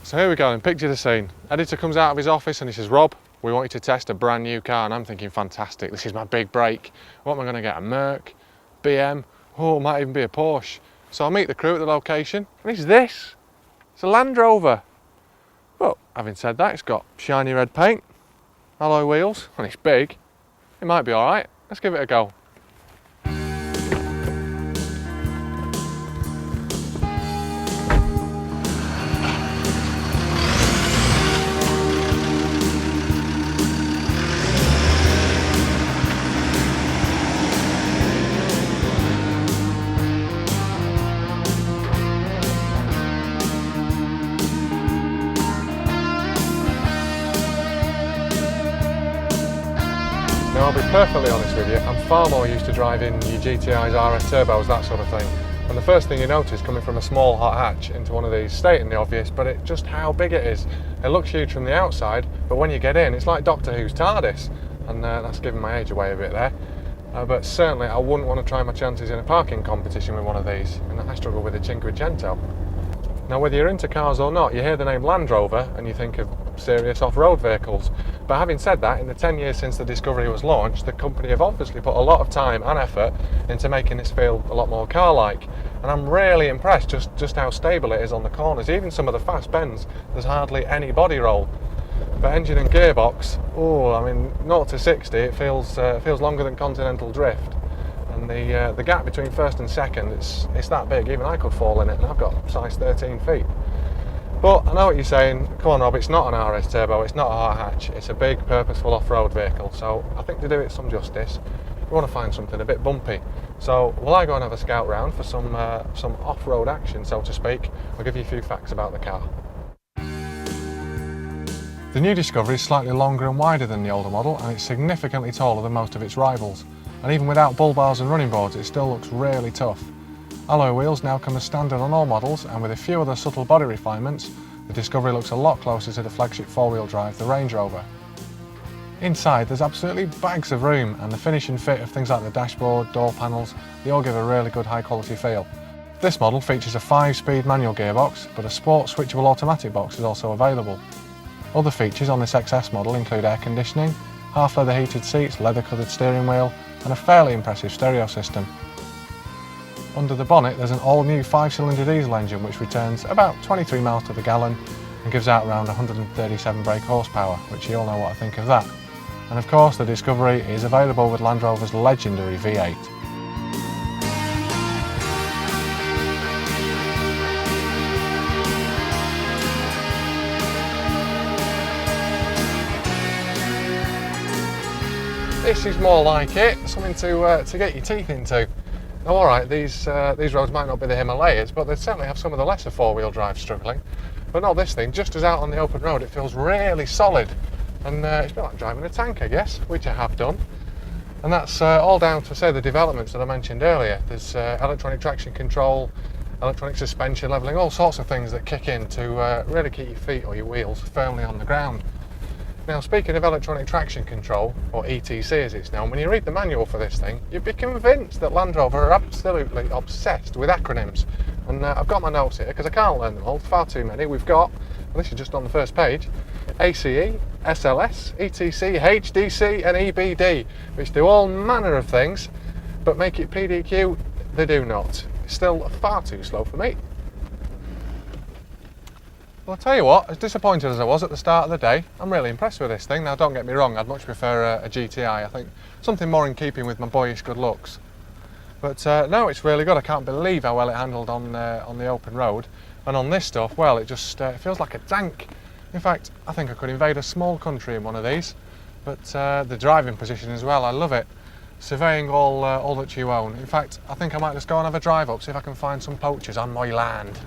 So here we go, and picture the scene. Editor comes out of his office and he says, Rob, we want you to test a brand new car. And I'm thinking, fantastic, this is my big break. What am I going to get, a Merc, BM, oh, it might even be a Porsche. So I meet the crew at the location, and it's this. It's a Land Rover. But having said that, it's got shiny red paint, alloy wheels, and it's big. It might be all right. Let's give it a go. Now, I'll be perfectly honest with you, I'm far more used to driving your GTIs, RS turbos, that sort of thing. And the first thing you notice coming from a small hot hatch into one of these, stating the obvious, but it's just how big it is. It looks huge from the outside, but when you get in, it's like Doctor Who's TARDIS. And that's giving my age away a bit there. But certainly I wouldn't want to try my chances in a parking competition with one of these. And I struggle with a Cinquecento. Now, whether you're into cars or not, you hear the name Land Rover and you think of serious off-road vehicles. But having said that, in the 10 years since the Discovery was launched, the company have obviously put a lot of time and effort into making this feel a lot more car-like. And I'm really impressed just how stable it is on the corners. Even some of the fast bends, there's hardly any body roll. But engine and gearbox, oh, I mean, 0 to 60, it feels longer than Continental Drift. And the gap between first and second, it's that big. Even I could fall in it, and I've got size 13 feet. But I know what you're saying. Come on, Rob, it's not an RS turbo, it's not a hot hatch, it's a big, purposeful off-road vehicle. So I think to do it some justice, we want to find something a bit bumpy. So will I go and have a scout round for some off-road action, so to speak? I'll give you a few facts about the car. The new Discovery is slightly longer and wider than the older model, and it's significantly taller than most of its rivals. And even without bull bars and running boards, it still looks really tough. Alloy wheels now come as standard on all models, and with a few other subtle body refinements, the Discovery looks a lot closer to the flagship four-wheel drive, the Range Rover. Inside, there's absolutely bags of room, and the finish and fit of things like the dashboard, door panels, they all give a really good high-quality feel. This model features a 5-speed manual gearbox, but a sport switchable automatic box is also available. Other features on this XS model include air conditioning, half-leather heated seats, leather-covered steering wheel, and a fairly impressive stereo system. Under the bonnet, there's an all-new 5-cylinder diesel engine which returns about 23 miles to the gallon and gives out around 137 brake horsepower, which you all know what I think of that. And of course, the Discovery is available with Land Rover's legendary V8. This is more like it, something to get your teeth into. Now, all right, these roads might not be the Himalayas, but they certainly have some of the lesser four-wheel drives struggling. But not this thing. Just as out on the open road, it feels really solid, and it's a bit like driving a tank, I guess, which I have done. And that's all down to, say, the developments that I mentioned earlier. There's electronic traction control, electronic suspension levelling, all sorts of things that kick in to really keep your feet or your wheels firmly on the ground. Now, speaking of electronic traction control, or ETC as it's known, when you read the manual for this thing, you'd be convinced that Land Rover are absolutely obsessed with acronyms. And I've got my notes here, because I can't learn them all, far too many. We've got, and this is just on the first page, ACE, SLS, ETC, HDC and EBD, which do all manner of things, but make it PDQ, they do not. It's still far too slow for me. Well, I'll tell you what, as disappointed as I was at the start of the day, I'm really impressed with this thing. Now, don't get me wrong, I'd much prefer a GTI. I think something more in keeping with my boyish good looks. But no, it's really good. I can't believe how well it handled on the open road. And on this stuff, well, it just feels like a tank. In fact, I think I could invade a small country in one of these. But the driving position as well, I love it. Surveying all that you own. In fact, I think I might just go and have a drive up, see if I can find some poachers on my land.